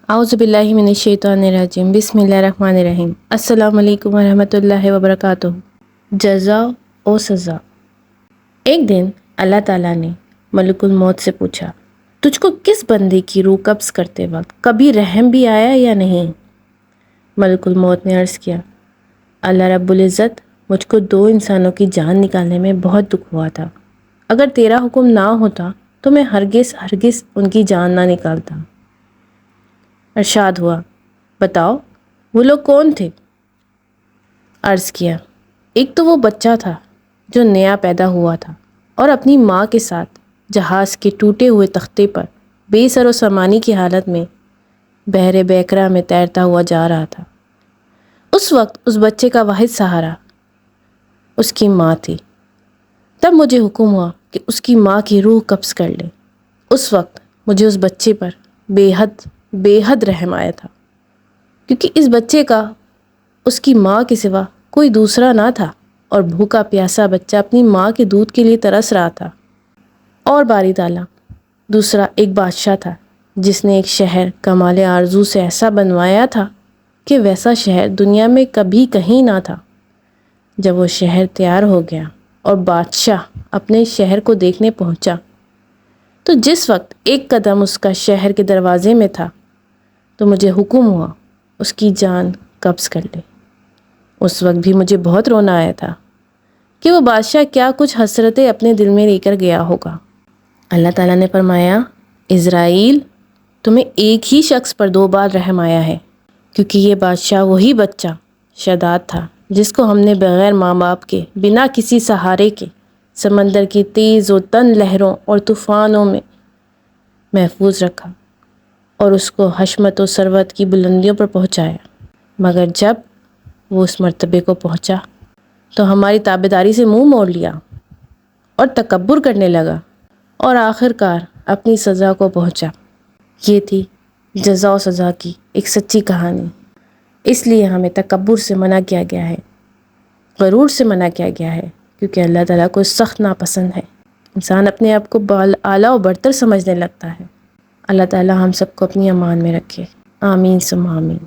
اعوذ باللہ من الشیطان الرجیم، بسم اللہ الرحمن الرحیم۔ السلام علیکم ورحمۃ اللہ وبرکاتہ۔ جزا و سزا۔ ایک دن اللہ تعالیٰ نے ملک الموت سے پوچھا، تجھ کو کس بندے کی روح قبض کرتے وقت کبھی رحم بھی آیا یا نہیں؟ ملک الموت نے عرض کیا، اللہ رب العزت، مجھ کو 2 انسانوں کی جان نکالنے میں بہت دکھ ہوا تھا۔ اگر تیرا حکم نہ ہوتا تو میں ہرگز ان کی جان نہ نکالتا۔ ارشاد ہوا، بتاؤ وہ لوگ کون تھے؟ عرض کیا، ایک تو وہ بچہ تھا جو نیا پیدا ہوا تھا اور اپنی ماں کے ساتھ جہاز کے ٹوٹے ہوئے تختے پر بے سر و سامانی کی حالت میں بحر بیکرا میں تیرتا ہوا جا رہا تھا۔ اس وقت اس بچے کا واحد سہارا اس کی ماں تھی۔ تب مجھے حکم ہوا کہ اس کی ماں کی روح قبض کر لے۔ اس وقت مجھے اس بچے پر بے حد رحم آیا تھا، کیونکہ اس بچے کا اس کی ماں کے سوا کوئی دوسرا نہ تھا اور بھوکا پیاسا بچہ اپنی ماں کے دودھ کے لیے ترس رہا تھا۔ اور باری تعالیٰ دوسرا ایک بادشاہ تھا جس نے ایک شہر کمال آرزو سے ایسا بنوایا تھا کہ ویسا شہر دنیا میں کبھی کہیں نہ تھا۔ جب وہ شہر تیار ہو گیا اور بادشاہ اپنے شہر کو دیکھنے پہنچا تو جس وقت ایک قدم اس کا شہر کے دروازے میں تھا تو مجھے حکم ہوا اس کی جان قبض کر لے۔ اس وقت بھی مجھے بہت رونا آیا تھا کہ وہ بادشاہ کیا کچھ حسرتیں اپنے دل میں لے کر گیا ہوگا۔ اللہ تعالیٰ نے فرمایا، اسرائیل، تمہیں ایک ہی شخص پر 2 بار رحم آیا ہے، کیونکہ یہ بادشاہ وہی بچہ شداد تھا جس کو ہم نے بغیر ماں باپ کے، بنا کسی سہارے کے، سمندر کی تیز و تند لہروں اور طوفانوں میں محفوظ رکھا اور اس کو حشمت و ثروت کی بلندیوں پر پہنچایا، مگر جب وہ اس مرتبے کو پہنچا تو ہماری تابعداری سے منہ موڑ لیا اور تکبر کرنے لگا اور آخر کار اپنی سزا کو پہنچا۔ یہ تھی جزا و سزا کی ایک سچی کہانی۔ اس لیے ہمیں تکبر سے منع کیا گیا ہے، غرور سے منع کیا گیا ہے، کیونکہ اللہ تعالیٰ کو سخت ناپسند ہے۔ انسان اپنے آپ کو اعلیٰ و برتر سمجھنے لگتا ہے۔ اللہ تعالیٰ ہم سب کو اپنی امان میں رکھے، آمین ثم آمین۔